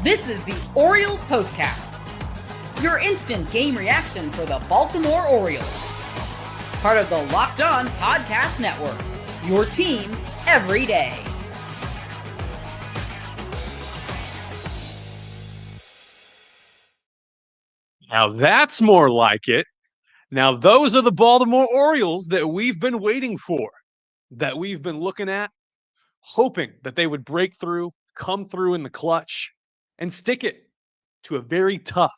This is the Orioles Postcast, your instant game reaction for the Baltimore Orioles. Part of the Locked On Podcast Network, your team every day. Now that's more like it. Now those are the Baltimore Orioles that we've been waiting for, that we've been looking at, hoping that they would break through, come through in the clutch, and stick it to a very tough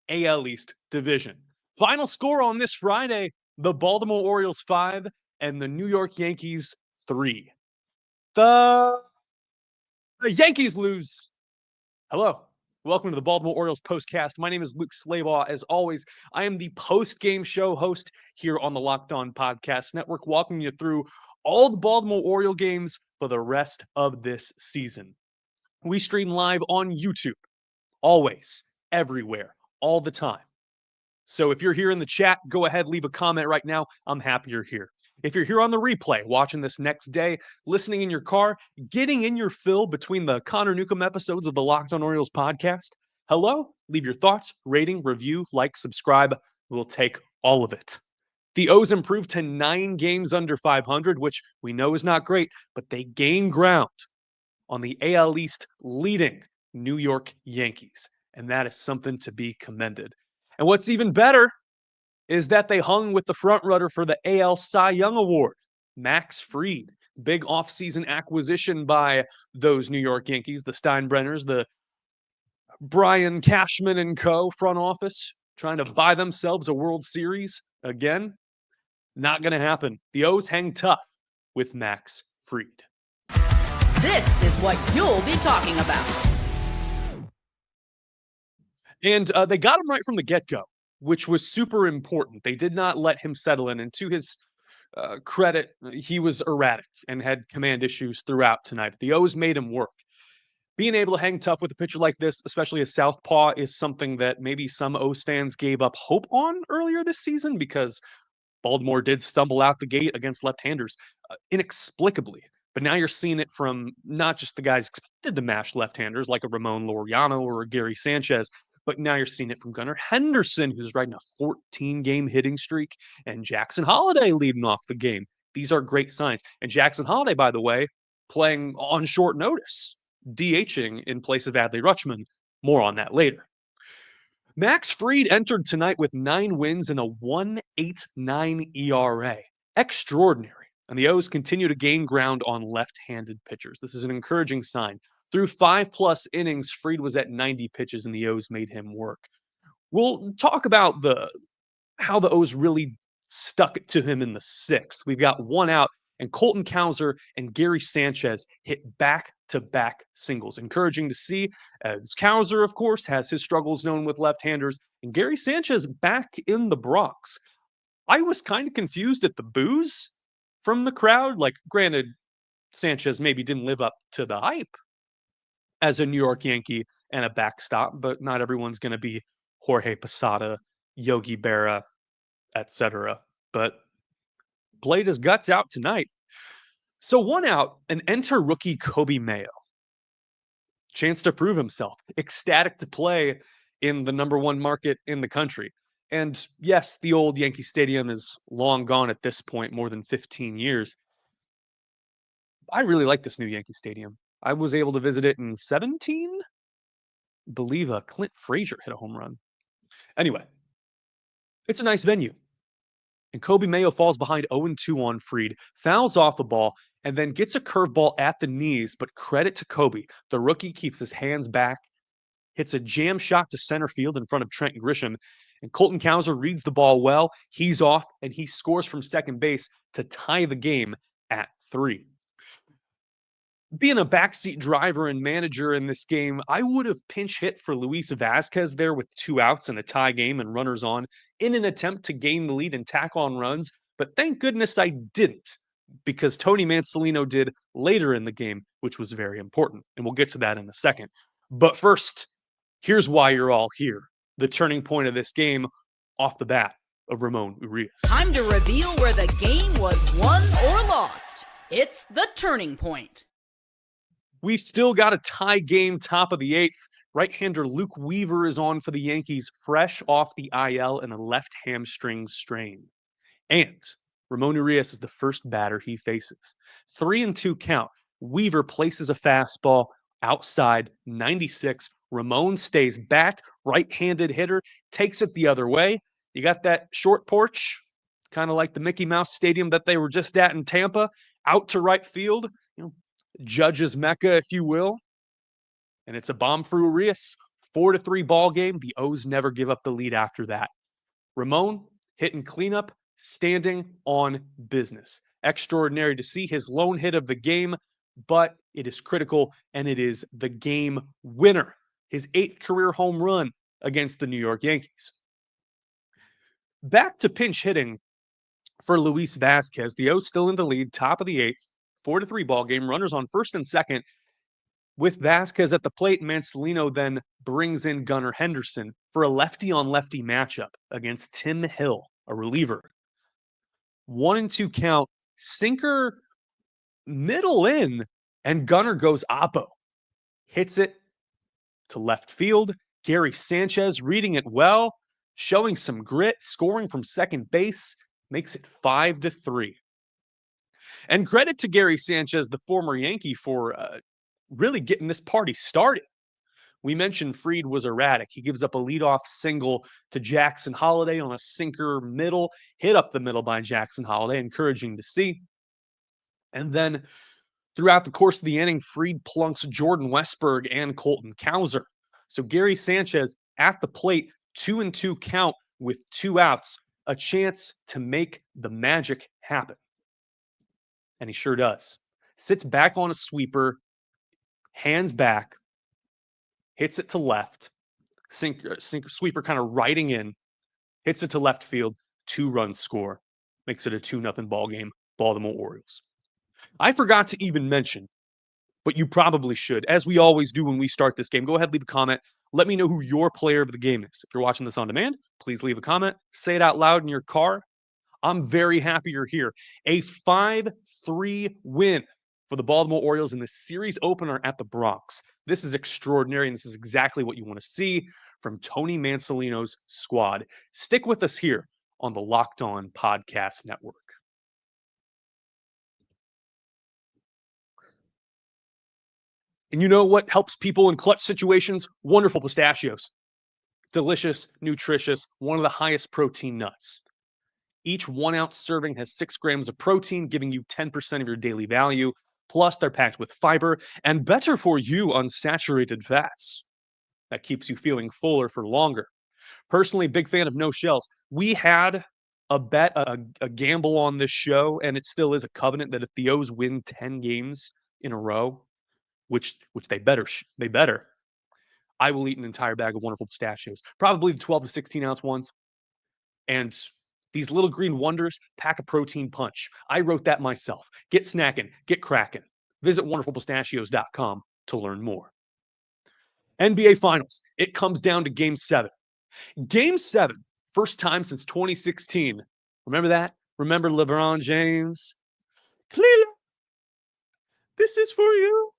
AL East division. Final score on this Friday, the Baltimore Orioles 5 and the New York Yankees 3. The Yankees lose. Hello. Welcome to the Baltimore Orioles Postcast. My name is Luke Slabaugh. As always, I am the post-game show host here on the Locked On Podcast Network, walking you through all the Baltimore Oriole games for the rest of this season. We stream live on YouTube, always, everywhere, all the time. So if you're here in the chat, go ahead, leave a comment right now. I'm happy you're here. If you're here on the replay, watching this next day, listening in your car, getting in your fill between the Connor Newcomb episodes of the Locked On Orioles podcast, hello, leave your thoughts, rating, review, like, subscribe. We'll take all of it. The O's improved to 9 games under 500, which we know is not great, but they gained ground on the AL East leading New York Yankees, and that is something to be commended. And what's even better is that they hung with the frontrunner for the AL Cy Young Award, Max Fried. Big offseason acquisition by those New York Yankees, the Steinbrenners, the Brian Cashman and co. front office, trying to buy themselves a World Series again. Not going to happen. The O's hang tough with Max Fried. This is what you'll be talking about. And they got him right from the get-go, which was super important. They did not let him settle in. And to his credit, he was erratic and had command issues throughout tonight. The O's made him work. Being able to hang tough with a pitcher like this, especially a southpaw, is something that maybe some O's fans gave up hope on earlier this season because Baltimore did stumble out the gate against left-handers inexplicably. But now you're seeing it from not just the guys expected to mash left-handers like a Ramón Laureano or a Gary Sanchez, but now you're seeing it from Gunnar Henderson, who's riding a 14-game hitting streak, and Jackson Holliday leading off the game. These are great signs. And Jackson Holliday, by the way, playing on short notice, DHing in place of Adley Rutschman. More on that later. Max Fried entered tonight with 9 wins and a 1.89 ERA. Extraordinary. And the O's continue to gain ground on left-handed pitchers. This is an encouraging sign. Through 5+ innings, Fried was at 90 pitches, and the O's made him work. We'll talk about how the O's really stuck it to him in the 6th. We've got 1 out, and Colton Cowser and Gary Sanchez hit back-to-back singles. Encouraging to see, as Cowser, of course, has his struggles known with left-handers, and Gary Sanchez back in the Bronx. I was kind of confused at the boos from the crowd. Like, granted, Sanchez maybe didn't live up to the hype as a New York Yankee and a backstop, but not everyone's going to be Jorge Posada, Yogi Berra, etc. But played his guts out tonight. So 1 out, and enter rookie Coby Mayo. Chance to prove himself. Ecstatic to play in the number 1 market in the country. And yes, the old Yankee Stadium is long gone at this point, more than 15 years. I really like this new Yankee Stadium. I was able to visit it in 17. I believe Clint Frazier hit a home run. Anyway, it's a nice venue. And Coby Mayo falls behind 0-2 on Fried, fouls off the ball, and then gets a curveball at the knees. But credit to Coby. The rookie keeps his hands back, hits a jam shot to center field in front of Trent Grisham, and Colton Cowser reads the ball well. He's off, and he scores from second base to tie the game at 3. Being a backseat driver and manager in this game, I would have pinch hit for Luis Vázquez there with 2 outs and a tie game and runners on in an attempt to gain the lead and tack on runs. But thank goodness I didn't, because Tony Mansolino did later in the game, which was very important. And we'll get to that in a second. But first, here's why you're all here. The turning point of this game off the bat of Ramón Urías. Time to reveal where the game was won or lost. It's the turning point. We've still got a tie game top of the 8th. Right-hander Luke Weaver is on for the Yankees, fresh off the IL and a left hamstring strain. And Ramón Urías is the first batter he faces. 3-2 count. Weaver places a fastball outside 96. Ramón stays back, right-handed hitter, takes it the other way. You got that short porch, kind of like the Mickey Mouse Stadium that they were just at in Tampa, out to right field, Judge's Mecca, if you will. And it's a bomb for Urías. 4-3 ball game. The O's never give up the lead after that. Ramón hitting cleanup, standing on business. Extraordinary to see, his lone hit of the game, but it is critical, and it is the game winner. His 8th career home run against the New York Yankees. Back to pinch hitting for Luis Vázquez. The O's still in the lead, top of the 8th, 4-3 ball game. Runners on first and second. With Vázquez at the plate, Mancelino then brings in Gunnar Henderson for a lefty-on-lefty matchup against Tim Hill, a reliever. 1-2 count, sinker middle in, and Gunnar goes oppo. Hits it to left field. Gary Sanchez reading it well, showing some grit, scoring from second base, makes it 5-3. And credit to Gary Sanchez, the former Yankee, for really getting this party started. We mentioned Fried was erratic. He gives up a leadoff single to Jackson Holliday on a sinker middle, hit up the middle by Jackson Holliday, encouraging to see. And then throughout the course of the inning, Fried plunks Jordan Westberg and Colton Cowser. So Gary Sanchez at the plate, 2-2 count with 2 outs, a chance to make the magic happen. And he sure does. Sits back on a sweeper, hands back, hits it to left, sweeper kind of riding in, hits it to left field, 2-run score, makes it a 2-0 ball game, Baltimore Orioles. I forgot to even mention, but you probably should, as we always do when we start this game. Go ahead, leave a comment. Let me know who your player of the game is. If you're watching this on demand, please leave a comment. Say it out loud in your car. I'm very happy you're here. A 5-3 win for the Baltimore Orioles in the series opener at the Bronx. This is extraordinary, and this is exactly what you want to see from Tony Mancelino's squad. Stick with us here on the Locked On Podcast Network. And you know what helps people in clutch situations? Wonderful pistachios. Delicious, nutritious, one of the highest protein nuts. Each 1-ounce serving has 6 grams of protein, giving you 10% of your daily value. Plus, they're packed with fiber and better for you unsaturated fats. That keeps you feeling fuller for longer. Personally, big fan of no shells. We had a bet, a gamble on this show, and it still is a covenant that if the O's win 10 games in a row, which they better, I will eat an entire bag of wonderful pistachios, probably the 12 to 16 ounce ones. And these little green wonders pack a protein punch. I wrote that myself. Get snackin', get crackin'. Visit wonderfulpistachios.com to learn more. NBA Finals. It comes down to Game 7. Game 7, first time since 2016. Remember that? Remember LeBron James? Cleveland, this is for you.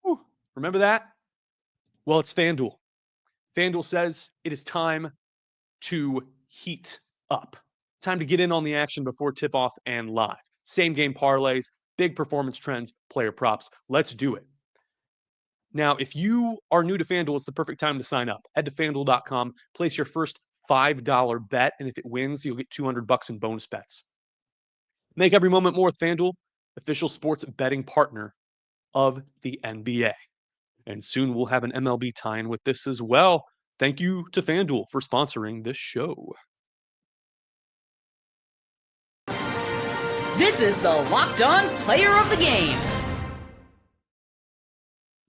Ooh, remember that? Well, it's FanDuel. FanDuel says it is time to heat up. Time to get in on the action before tip-off and live. Same game parlays, big performance trends, player props. Let's do it. Now, if you are new to FanDuel, it's the perfect time to sign up. Head to FanDuel.com, place your first $5 bet, and if it wins, you'll get $200 in bonus bets. Make every moment more with FanDuel, official sports betting partner of the NBA. And soon we'll have an MLB tie-in with this as well. Thank you to FanDuel for sponsoring this show. This is the Locked On Player of the Game.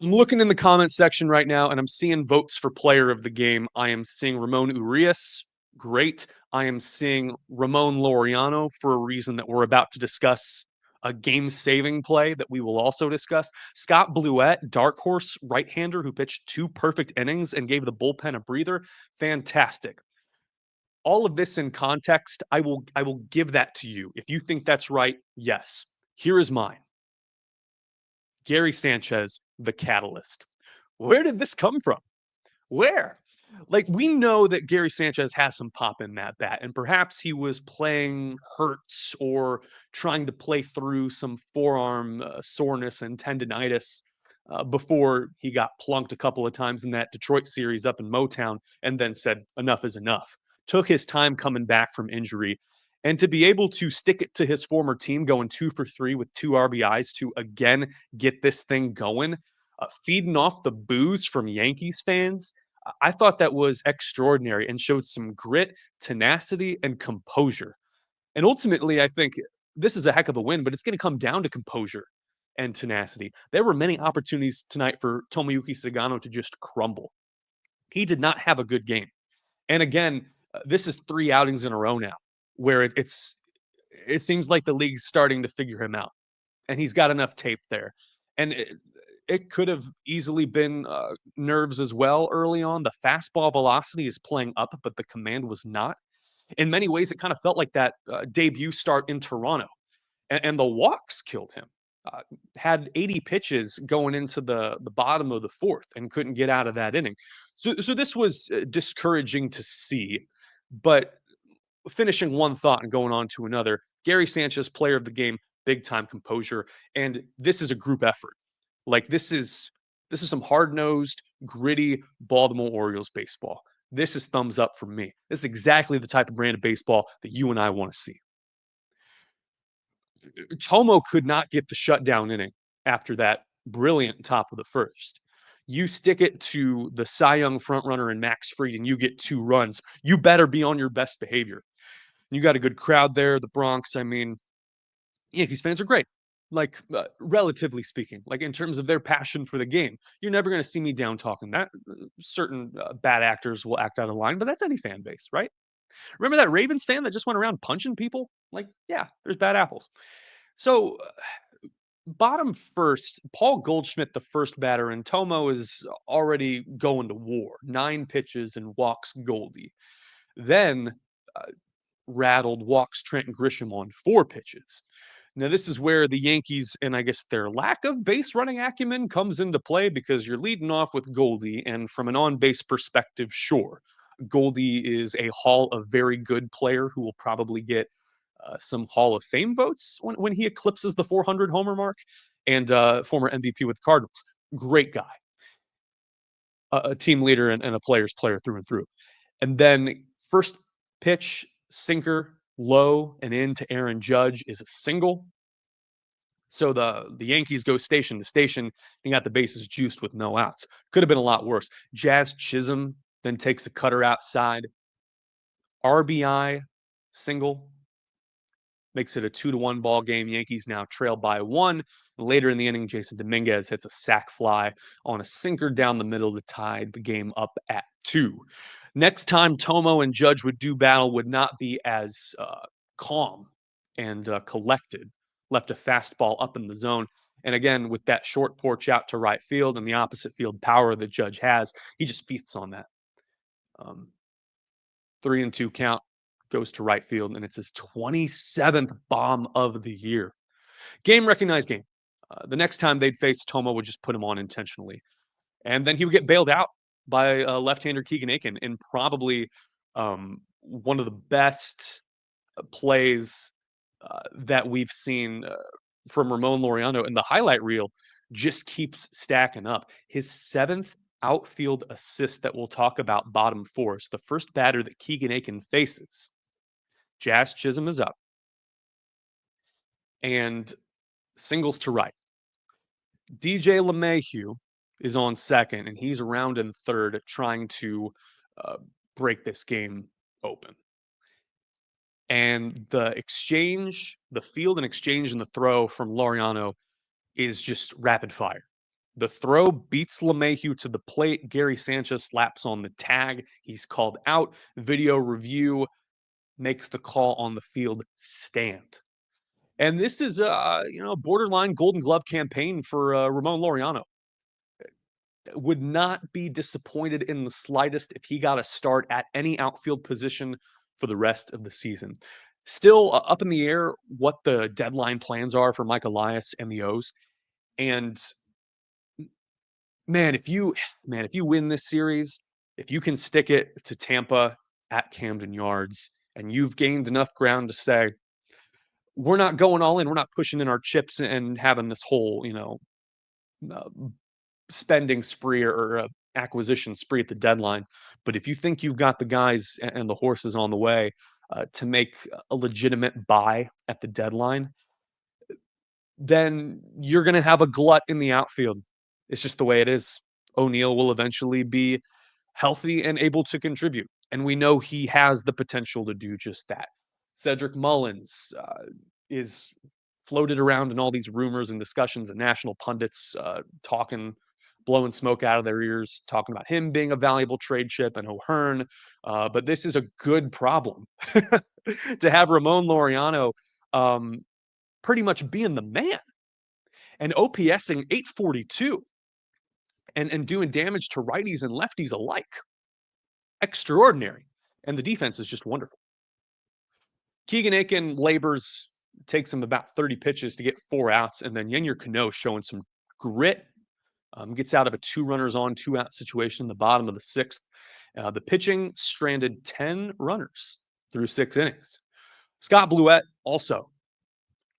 I'm looking in the comment section right now, and I'm seeing votes for player of the game. I am seeing Ramón Urías. Great. I am seeing Ramon Laureano for a reason that we're about to discuss, a game-saving play that we will also discuss. Scott Bluette, dark horse right-hander who pitched 2 perfect innings and gave the bullpen a breather. Fantastic. All of this in context, I will give that to you. If you think that's right, yes. Here is mine. Gary Sanchez, the catalyst. Where did this come from? Where? Like, we know that Gary Sanchez has some pop in that bat, and perhaps he was playing hurts or trying to play through some forearm soreness and tendonitis before he got plunked a couple of times in that Detroit series up in Motown and then said, enough is enough. Took his time coming back from injury. And to be able to stick it to his former team, going 2 for 3 with 2 RBIs to again get this thing going, feeding off the boos from Yankees fans, I thought that was extraordinary and showed some grit, tenacity, and composure. And ultimately, I think this is a heck of a win, but it's going to come down to composure and tenacity. There were many opportunities tonight for Tomoyuki Sagano to just crumble. He did not have a good game. And again, this is 3 outings in a row now where it seems like the league's starting to figure him out, and he's got enough tape there. And it could have easily been nerves as well early on. The fastball velocity is playing up, but the command was not. In many ways, it kind of felt like that debut start in Toronto, and the walks killed him. Had 80 pitches going into the bottom of the fourth and couldn't get out of that inning. So this was discouraging to see. But finishing one thought and going on to another, Gary Sanchez, player of the game, big time composure, and this is a group effort. Like this is some hard-nosed, gritty Baltimore Orioles baseball. This is thumbs up from me. This is exactly the type of brand of baseball that you and I want to see. Tomo could not get the shutdown inning after that brilliant top of the first. You stick it to the Cy Young frontrunner and Max Fried, and you get 2 runs. You better be on your best behavior. You got a good crowd there, the Bronx. I mean, Yankees fans are great, like relatively speaking, like in terms of their passion for the game. You're never going to see me down talking that. Certain bad actors will act out of line, but that's any fan base, right? Remember that Ravens fan that just went around punching people? Like, yeah, there's bad apples. So, bottom first, Paul Goldschmidt, the first batter, and Tomo is already going to war. 9 pitches and walks Goldie. Then rattled walks Trent Grisham on 4 pitches. Now, this is where the Yankees and I guess their lack of base running acumen comes into play because you're leading off with Goldie, and from an on base perspective, sure, Goldie is a Hall of Very Good player who will probably get some Hall of Fame votes when he eclipses the 400 homer mark, and former MVP with Cardinals. Great guy, a team leader and a player's player through and through. And then first pitch, sinker, low and in to Aaron Judge is a single. So the Yankees go station to station and got the bases juiced with no outs. Could have been a lot worse. Jazz Chisholm then takes a cutter outside. RBI single makes it a 2-1 ball game. Yankees now trail by 1. Later in the inning, Jason Dominguez hits a sac fly on a sinker down the middle to tie the game up at 2. Next time Tomo and Judge would do battle would not be as calm and collected. Left a fastball up in the zone. And again, with that short porch out to right field and the opposite field power that Judge has, he just feasts on that. 3-2 count, goes to right field, and it's his 27th bomb of the year. Game recognized game. The next time they'd face, Tomo would just put him on intentionally. And then he would get bailed out by left-hander Keegan Aiken in probably one of the best plays that we've seen from Ramón Laureano. And the highlight reel just keeps stacking up. His 7th outfield assist that we'll talk about bottom fourth. The first batter that Keegan Aiken faces. Jazz Chisholm is up. And singles to right. DJ LeMahieu is on second, and he's around in third trying to break this game open. And the exchange, the field and exchange and the throw from Laureano is just rapid fire. The throw beats LeMahieu to the plate. Gary Sanchez slaps on the tag. He's called out. Video review makes the call on the field stand. And this is a borderline Golden Glove campaign for Ramón Laureano. Would not be disappointed in the slightest if he got a start at any outfield position for the rest of the season. Still up in the air what the deadline plans are for Mike Elias and the O's. And man, if you win this series, If you can stick it to Tampa at Camden Yards and you've gained enough ground to say, we're not going all in, we're not pushing in our chips and having this whole, uh, spending spree or acquisition spree at the deadline. But if you think you've got the guys and the horses on the way to make a legitimate buy at the deadline, then you're going to have a glut in the outfield. It's just the way it is. O'Neill will eventually be healthy and able to contribute. And we know he has the potential to do just that. Cedric Mullins is floated around in all these rumors and discussions, and national pundits blowing smoke out of their ears, talking about him being a valuable trade chip and O'Hearn. But this is a good problem to have Ramon Laureano pretty much being the man and OPSing 842 and doing damage to righties and lefties alike. Extraordinary. And the defense is just wonderful. Keegan Aiken labors, takes him about 30 pitches to get 4 outs, and then Yennier Cano showing some grit, gets out of a 2 runners on, 2 out situation in the bottom of the 6th. The pitching stranded 10 runners through 6 innings. Scott Bluette also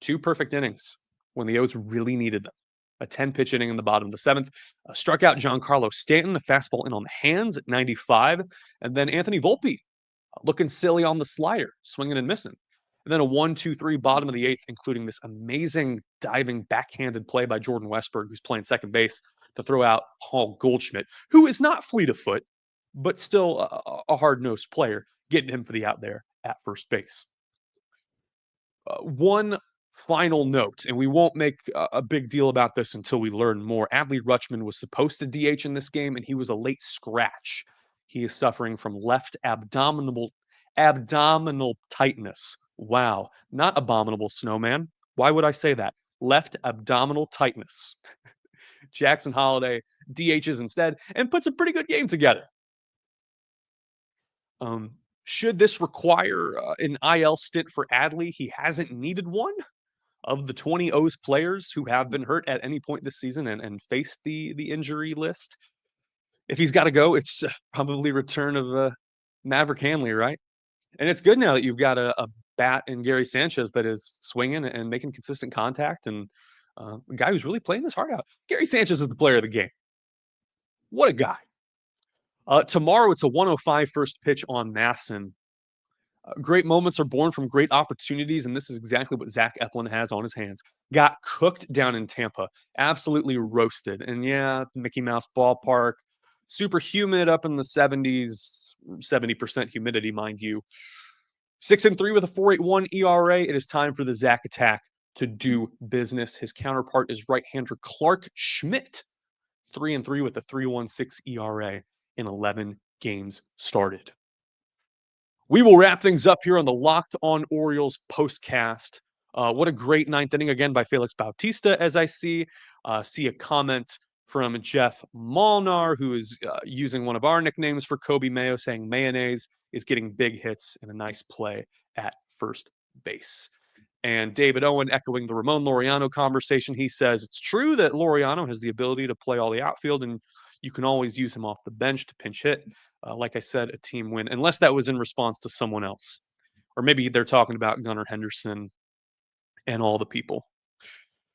2 perfect innings when the O's really needed them. A 10-pitch inning in the bottom of the 7th. Struck out Giancarlo Stanton, a fastball in on the hands at 95. And then Anthony Volpe looking silly on the slider, swinging and missing. And then a 1-2-3 bottom of the 8th, including this amazing diving backhanded play by Jordan Westberg, who's playing second base, to throw out Paul Goldschmidt, who is not fleet of foot, but still a hard-nosed player, getting him for the out there at first base. One final note, and we won't make a big deal about this until we learn more. Adley Rutschman was supposed to DH in this game, and he was a late scratch. He is suffering from left abdominal tightness. Wow, not abominable snowman. Why would I say that? Left abdominal tightness. Jackson Holliday DHs instead and puts a pretty good game together. Should this require an IL stint for Adley? He hasn't needed one. Of the 20 O's players who have been hurt at any point this season and faced the injury list, if he's got to go, it's probably return of Maverick Hanley, right? And it's good now that you've got a bat in Gary Sanchez that is swinging and making consistent contact, and a guy who's really playing his heart out. Gary Sanchez is the player of the game. What a guy. Tomorrow, it's a 105 first pitch on Masson. Great moments are born from great opportunities, and this is exactly what Zach Eflin has on his hands. Got cooked down in Tampa, absolutely roasted. And yeah, Mickey Mouse ballpark, super humid up in the 70s, 70% humidity, mind you. 6-3 with a 4.81 ERA. It is time for the Zach attack to do business. His counterpart is right-hander Clark Schmidt, 3-3 with a 3.16 ERA in 11 games started. We will wrap things up here on the Locked On Orioles postcast. What a great ninth inning again by Felix Bautista, as I see a comment from Jeff Molnar, who is using one of our nicknames for Kobe Mayo, saying mayonnaise is getting big hits and a nice play at first base. And David Owen, echoing the Ramon Laureano conversation, he says it's true that Laureano has the ability to play all the outfield, and you can always use him off the bench to pinch hit. Like I said, a team win, unless that was in response to someone else. Or maybe they're talking about Gunnar Henderson and all the people.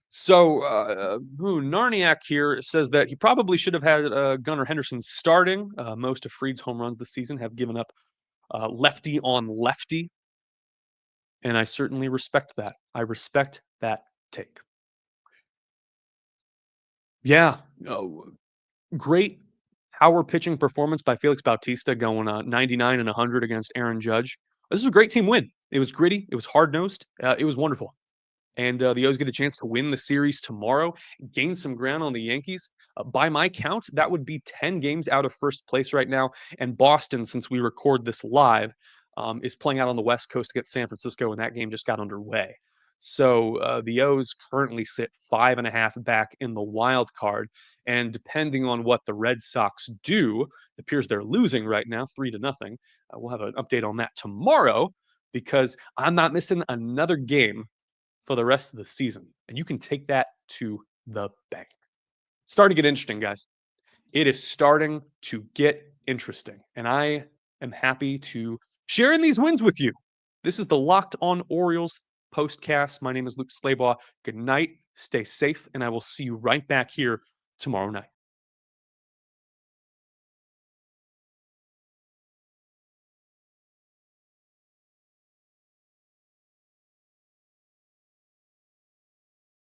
So Narniak here says that he probably should have had Gunnar Henderson starting. Most of Fried's home runs this season have given up lefty on lefty. And I certainly respect that. I respect that take. Yeah. Great power pitching performance by Felix Bautista, going 99 and 100 against Aaron Judge. This was a great team win. It was gritty. It was hard-nosed. It was wonderful. And the O's get a chance to win the series tomorrow, gain some ground on the Yankees. By my count, that would be 10 games out of first place right now. And Boston, since we record this live, is playing out on the West Coast against San Francisco, and that game just got underway. So the O's currently sit 5.5 back in the wild card. And depending on what the Red Sox do, it appears they're losing right now, 3-0. We'll have an update on that tomorrow, because I'm not missing another game for the rest of the season. And you can take that to the bank. It's starting to get interesting, guys. It is starting to get interesting. And I am happy to share in these wins with you. This is the Locked On Orioles postcast. My name is Luke Slaybaugh. Good night. Stay safe. And I will see you right back here tomorrow night.